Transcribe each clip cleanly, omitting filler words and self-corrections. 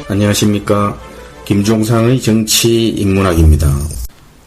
안녕하십니까. 김종상의 정치인문학입니다.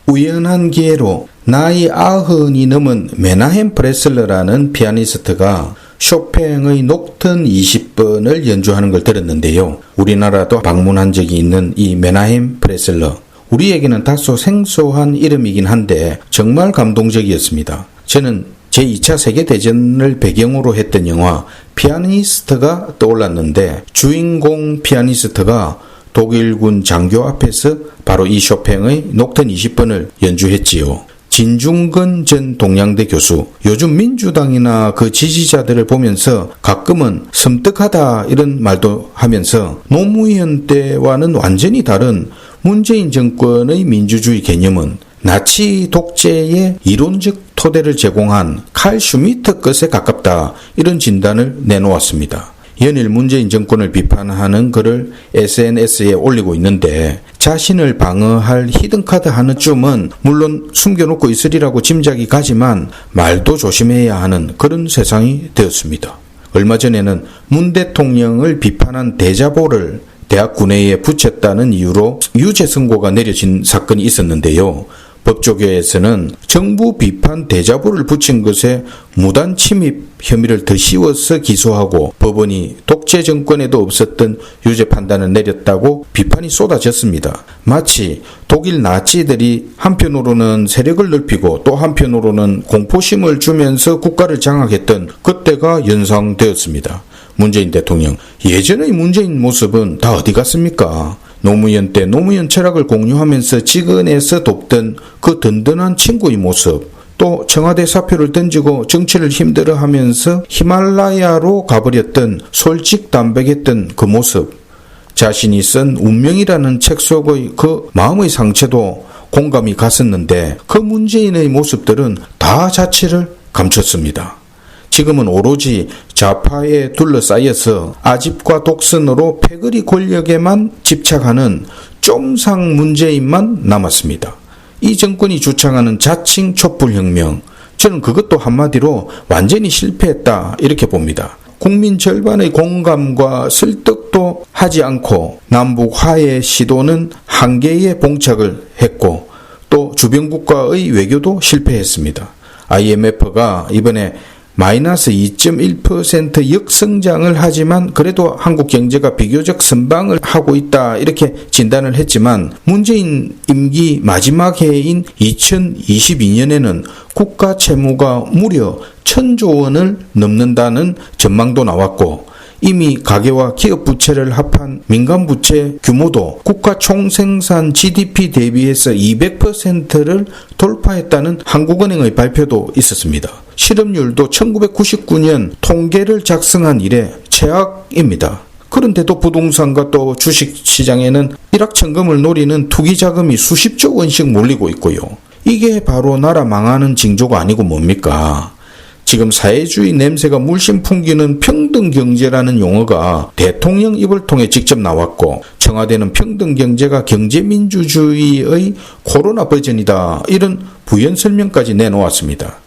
우연한 기회로 나이 90이 넘은 메나헴 프레슬러라는 피아니스트가 쇼팽의 녹턴 20번을 연주하는 걸 들었는데요. 우리나라도 방문한 적이 있는 이 메나헴 프레슬러, 우리에게는 다소 생소한 이름이긴 한데 정말 감동적이었습니다. 저는 제2차 세계대전을 배경으로 했던 영화 피아니스트가 떠올랐는데, 주인공 피아니스트가 독일군 장교 앞에서 바로 이 쇼팽의 녹턴 20번을 연주했지요. 진중근 전 동양대 교수, 요즘 민주당이나 그 지지자들을 보면서 가끔은 섬뜩하다 이런 말도 하면서 노무현 때와는 완전히 다른 문재인 정권의 민주주의 개념은 나치 독재의 이론적 토대를 제공한 칼 슈미트 것에 가깝다, 이런 진단을 내놓았습니다. 연일 문재인 정권을 비판하는 글을 SNS에 올리고 있는데, 자신을 방어할 히든카드 하나쯤은 물론 숨겨놓고 있으리라고 짐작이 가지만 말도 조심해야 하는 그런 세상이 되었습니다. 얼마 전에는 문 대통령을 비판한 대자보를 대학 군회에 붙였다는 이유로 유죄 선고가 내려진 사건이 있었는데요. 법조계에서는 정부 비판 대자보를 붙인 것에 무단 침입 혐의를 더 씌워서 기소하고 법원이 독재 정권에도 없었던 유죄 판단을 내렸다고 비판이 쏟아졌습니다. 마치 독일 나치들이 한편으로는 세력을 넓히고 또 한편으로는 공포심을 주면서 국가를 장악했던 그때가 연상되었습니다. 문재인 대통령, 예전의 문재인 모습은 다 어디 갔습니까? 노무현 때 노무현 철학을 공유하면서 직언에서 돕던 그 든든한 친구의 모습, 또 청와대 사표를 던지고 정치를 힘들어하면서 히말라야로 가버렸던 솔직담백했던 그 모습, 자신이 쓴 운명이라는 책 속의 그 마음의 상처도 공감이 갔었는데, 그 문재인의 모습들은 다 자취를 감췄습니다. 지금은 오로지 좌파에 둘러싸여서 아집과 독선으로 패거리 권력에만 집착하는 쫌상 문재인만 남았습니다. 이 정권이 주창하는 자칭 촛불혁명, 저는 그것도 한마디로 완전히 실패했다 이렇게 봅니다. 국민 절반의 공감과 설득도 하지 않고 남북 화해 시도는 한계에 봉착을 했고, 또 주변국가의 외교도 실패했습니다. IMF가 이번에 마이너스 2.1% 역성장을 하지만 그래도 한국 경제가 비교적 선방을 하고 있다 이렇게 진단을 했지만, 문재인 임기 마지막 해인 2022년에는 국가 채무가 무려 1,000조 원을 넘는다는 전망도 나왔고, 이미 가계와 기업 부채를 합한 민간 부채 규모도 국가 총생산 GDP 대비해서 200%를 돌파했다는 한국은행의 발표도 있었습니다. 실업률도 1999년 통계를 작성한 이래 최악입니다. 그런데도 부동산과 또 주식시장에는 일확천금을 노리는 투기 자금이 수십조 원씩 몰리고 있고요. 이게 바로 나라 망하는 징조가 아니고 뭡니까? 지금 사회주의 냄새가 물씬 풍기는 평등경제라는 용어가 대통령 입을 통해 직접 나왔고, 청와대는 평등경제가 경제민주주의의 코로나 버전이다 이런 부연 설명까지 내놓았습니다.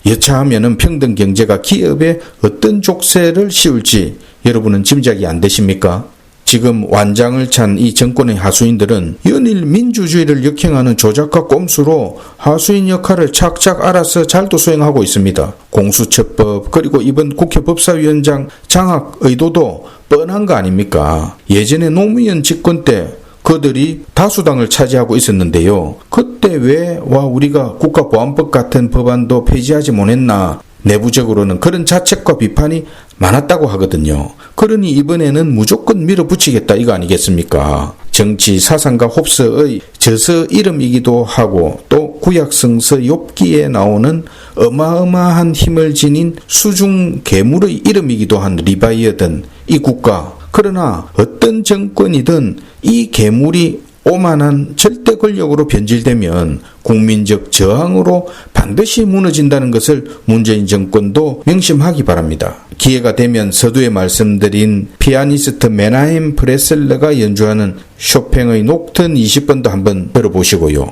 여차하면 평등경제가 기업에 어떤 족쇄를 씌울지 여러분은 짐작이 안 되십니까? 지금 완장을 찬 이 정권의 하수인들은 연일 민주주의를 역행하는 조작과 꼼수로 하수인 역할을 착착 알아서 잘도 수행하고 있습니다. 공수처법, 그리고 이번 국회 법사위원장 장악 의도도 뻔한 거 아닙니까? 예전에 노무현 집권 때 그들이 다수당을 차지하고 있었는데요. 그때 왜 우리가 국가보안법 같은 법안도 폐지하지 못했나, 내부적으로는 그런 자책과 비판이 많았다고 하거든요. 그러니 이번에는 무조건 밀어붙이겠다 이거 아니겠습니까? 정치 사상가 홉스의 저서 이름이기도 하고, 또 구약성서 욥기에 나오는 어마어마한 힘을 지닌 수중 괴물의 이름이기도 한 리바이어든 이 국가, 그러나 어떤 정권이든 이 괴물이 오만한 절대 권력으로 변질되면 국민적 저항으로 반드시 무너진다는 것을 문재인 정권도 명심하기 바랍니다. 기회가 되면 서두에 말씀드린 피아니스트 메나헴 프레슬러가 연주하는 쇼팽의 녹턴 20번도 한번 들어보시고요.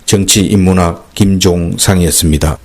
정치 인문학 김종상이었습니다.